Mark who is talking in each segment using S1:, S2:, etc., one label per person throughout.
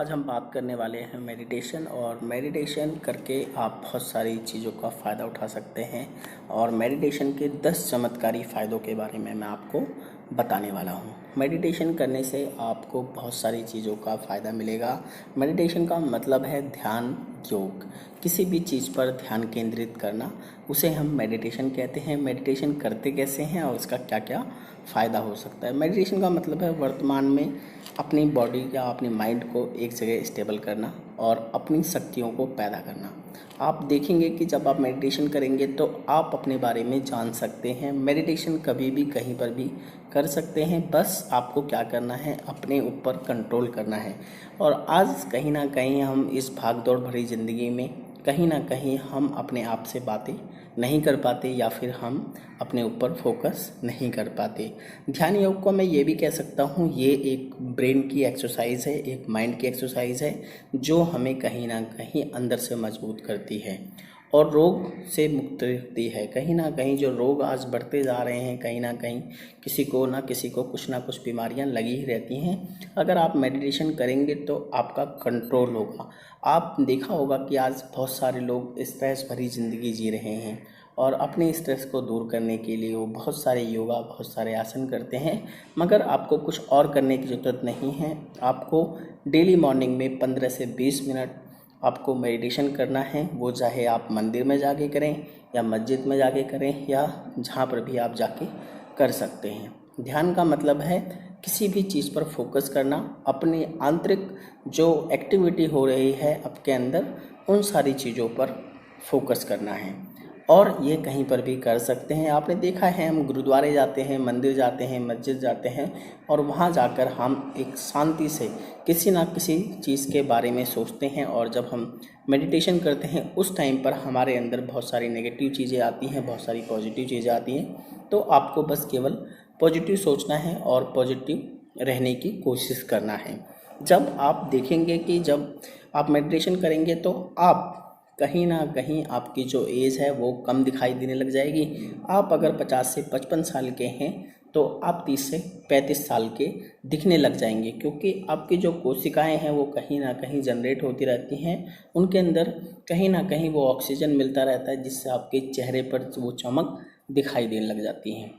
S1: आज हम बात करने वाले हैं मेडिटेशन। और मेडिटेशन करके आप बहुत सारी चीज़ों का फ़ायदा उठा सकते हैं। और मेडिटेशन के 10 चमत्कारी फ़ायदों के बारे में मैं आपको बताने वाला हूँ। मेडिटेशन करने से आपको बहुत सारी चीज़ों का फ़ायदा मिलेगा। मेडिटेशन का मतलब है ध्यान, योग, किसी भी चीज़ पर ध्यान केंद्रित करना, उसे हम मेडिटेशन कहते हैं। मेडिटेशन करते कैसे हैं और इसका क्या क्या फ़ायदा हो सकता है। मेडिटेशन का मतलब है वर्तमान में अपनी बॉडी या अपनी माइंड को एक जगह स्टेबल करना और अपनी शक्तियों को पैदा करना। आप देखेंगे कि जब आप मेडिटेशन करेंगे तो आप अपने बारे में जान सकते हैं। मेडिटेशन कभी भी कहीं पर भी कर सकते हैं, बस आपको क्या करना है, अपने ऊपर कंट्रोल करना है। और आज कहीं ना कहीं हम इस भाग दौड़ भरी ज़िंदगी में कहीं ना कहीं हम अपने आप से बातें नहीं कर पाते या फिर हम अपने ऊपर फोकस नहीं कर पाते। ध्यान योग को मैं ये भी कह सकता हूँ, ये एक ब्रेन की एक्सरसाइज है, एक माइंड की एक्सरसाइज है जो हमें कहीं ना कहीं अंदर से मजबूत करती है और रोग से मुक्त रखती है। कहीं ना कहीं जो रोग आज बढ़ते जा रहे हैं, कहीं ना कहीं किसी को कुछ ना कुछ बीमारियां लगी ही रहती हैं। अगर आप मेडिटेशन करेंगे तो आपका कंट्रोल होगा। आप देखा होगा कि आज बहुत सारे लोग स्ट्रेस भरी ज़िंदगी जी रहे हैं और अपने स्ट्रेस को दूर करने के लिए वो बहुत सारे योगा, बहुत सारे आसन करते हैं, मगर आपको कुछ और करने की ज़रूरत नहीं है। आपको डेली मॉर्निंग में 15 से 20 मिनट आपको मेडिटेशन करना है। वो चाहे आप मंदिर में जाके करें या मस्जिद में जाके करें या जहाँ पर भी आप जाके कर सकते हैं। ध्यान का मतलब है किसी भी चीज़ पर फोकस करना, अपनी आंतरिक जो एक्टिविटी हो रही है आपके अंदर, उन सारी चीज़ों पर फोकस करना है। और ये कहीं पर भी कर सकते हैं। आपने देखा है हम गुरुद्वारे जाते हैं, मंदिर जाते हैं, मस्जिद जाते हैं और वहाँ जाकर हम एक शांति से किसी ना किसी चीज़ के बारे में सोचते हैं। और जब हम मेडिटेशन करते हैं उस टाइम पर हमारे अंदर बहुत सारी नेगेटिव चीज़ें आती हैं, बहुत सारी पॉजिटिव चीज़ें आती हैं। तो आपको बस केवल पॉजिटिव सोचना है और पॉजिटिव रहने की कोशिश करना है। जब आप देखेंगे कि जब आप मेडिटेशन करेंगे तो आप कहीं ना कहीं आपकी जो एज है वो कम दिखाई देने लग जाएगी। आप अगर 50 से 55 साल के हैं तो आप 30 से 35 साल के दिखने लग जाएंगे, क्योंकि आपकी जो कोशिकाएं हैं वो कहीं ना कहीं जनरेट होती रहती हैं। उनके अंदर कहीं ना कहीं वो ऑक्सीजन मिलता रहता है, जिससे आपके चेहरे पर वो चमक दिखाई देने लग जाती हैं।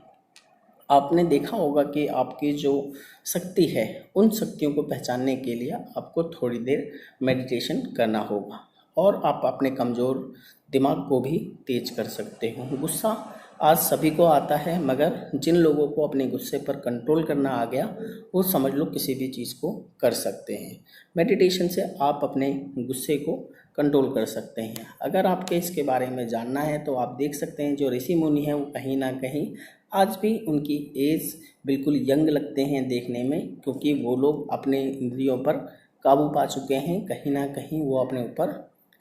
S1: आपने देखा होगा कि आपकी जो शक्ति है, उन शक्तियों को पहचानने के लिए आपको थोड़ी देर मेडिटेशन करना होगा और आप अपने कमज़ोर दिमाग को भी तेज कर सकते हो। गुस्सा आज सभी को आता है, मगर जिन लोगों को अपने गुस्से पर कंट्रोल करना आ गया वो समझ लो किसी भी चीज़ को कर सकते हैं। मेडिटेशन से आप अपने गुस्से को कंट्रोल कर सकते हैं। अगर आपके इसके बारे में जानना है तो आप देख सकते हैं जो ऋषि मुनि हैं वो कहीं ना कहीं आज भी उनकी एज बिल्कुल यंग लगते हैं देखने में, क्योंकि वो लोग अपने इंद्रियों पर काबू पा चुके हैं। कहीं ना कहीं वो अपने ऊपर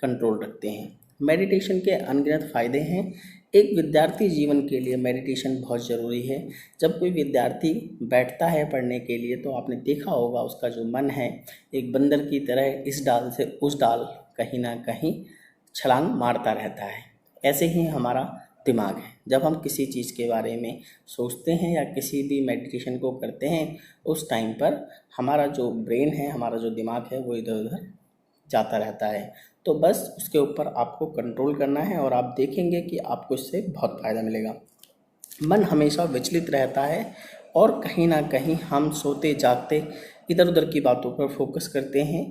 S1: कंट्रोल रखते हैं। मेडिटेशन के अनगिनत फ़ायदे हैं। एक विद्यार्थी जीवन के लिए मेडिटेशन बहुत ज़रूरी है। जब कोई विद्यार्थी बैठता है पढ़ने के लिए तो आपने देखा होगा उसका जो मन है एक बंदर की तरह इस डाल से उस डाल कहीं ना कहीं छलांग मारता रहता है। ऐसे ही हमारा दिमाग है। जब हम किसी चीज़ के बारे में सोचते हैं या किसी भी मेडिटेशन को करते हैं उस टाइम पर हमारा जो ब्रेन है, हमारा जो दिमाग है वो इधर उधर जाता रहता है। तो बस उसके ऊपर आपको कंट्रोल करना है और आप देखेंगे कि आपको इससे बहुत फ़ायदा मिलेगा। मन हमेशा विचलित रहता है और कहीं ना कहीं हम सोते जागते इधर उधर की बातों पर फोकस करते हैं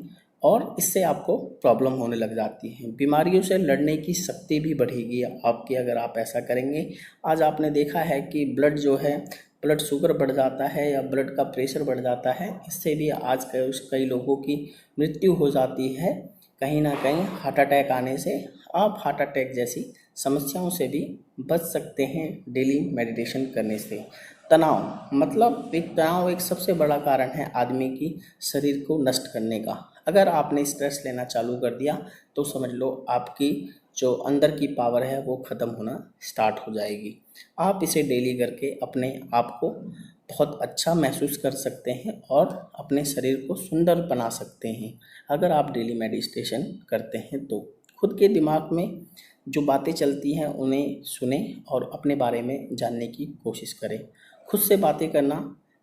S1: और इससे आपको प्रॉब्लम होने लग जाती है। बीमारियों से लड़ने की शक्ति भी बढ़ेगी आपकी अगर आप ऐसा करेंगे। आज आपने देखा है कि ब्लड जो है, ब्लड शुगर बढ़ जाता है या ब्लड का प्रेशर बढ़ जाता है, इससे भी आज कई लोगों की मृत्यु हो जाती है। कहीं ना कहीं हार्ट अटैक आने से, आप हार्ट अटैक जैसी समस्याओं से भी बच सकते हैं डेली मेडिटेशन करने से। तनाव एक सबसे बड़ा कारण है आदमी की शरीर को नष्ट करने का। अगर आपने स्ट्रेस लेना चालू कर दिया तो समझ लो आपकी जो अंदर की पावर है वो ख़त्म होना स्टार्ट हो जाएगी। आप इसे डेली करके अपने आप को बहुत अच्छा महसूस कर सकते हैं और अपने शरीर को सुंदर बना सकते हैं। अगर आप डेली मेडिटेशन करते हैं तो खुद के दिमाग में जो बातें चलती हैं उन्हें सुने और अपने बारे में जानने की कोशिश करें। खुद से बातें करना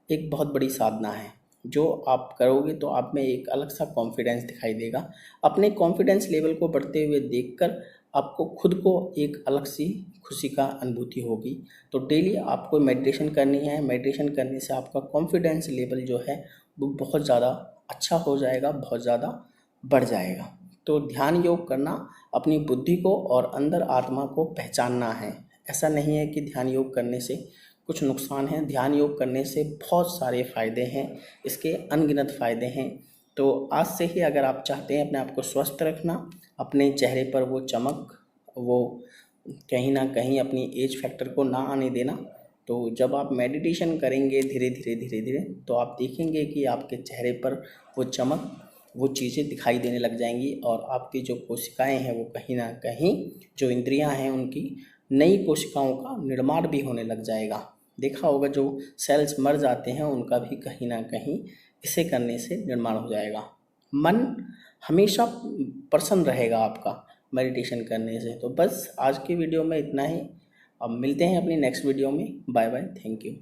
S1: एक बहुत बड़ी साधना है। जो आप करोगे तो आप में एक अलग सा कॉन्फिडेंस दिखाई देगा। अपने कॉन्फिडेंस लेवल को बढ़ते हुए देखकर आपको खुद को एक अलग सी खुशी का अनुभूति होगी। तो डेली आपको मेडिटेशन करनी है। मेडिटेशन करने से आपका कॉन्फिडेंस लेवल जो है वो बहुत ज़्यादा अच्छा हो जाएगा, बहुत ज़्यादा बढ़ जाएगा। तो ध्यान योग करना अपनी बुद्धि को और अंदर आत्मा को पहचानना है। ऐसा नहीं है कि ध्यान योग करने से कुछ नुकसान हैं। ध्यान योग करने से बहुत सारे फ़ायदे हैं, इसके अनगिनत फ़ायदे हैं। तो आज से ही अगर आप चाहते हैं अपने आप को स्वस्थ रखना, अपने चेहरे पर वो चमक, वो कहीं ना कहीं अपनी एज फैक्टर को ना आने देना, तो जब आप मेडिटेशन करेंगे धीरे धीरे तो आप देखेंगे कि आपके चेहरे पर वो चमक, वो चीज़ें दिखाई देने लग जाएंगी और आपकी जो कोशिकाएं हैं वो कहीं ना कहीं, जो इंद्रियां हैं उनकी नई कोशिकाओं का निर्माण भी होने लग जाएगा। देखा होगा जो सेल्स मर जाते हैं उनका भी कहीं ना कहीं इसे करने से निर्माण हो जाएगा। मन हमेशा प्रसन्न रहेगा आपका मेडिटेशन करने से। तो बस आज की वीडियो में इतना ही। अब मिलते हैं अपनी नेक्स्ट वीडियो में। Bye bye, thank you.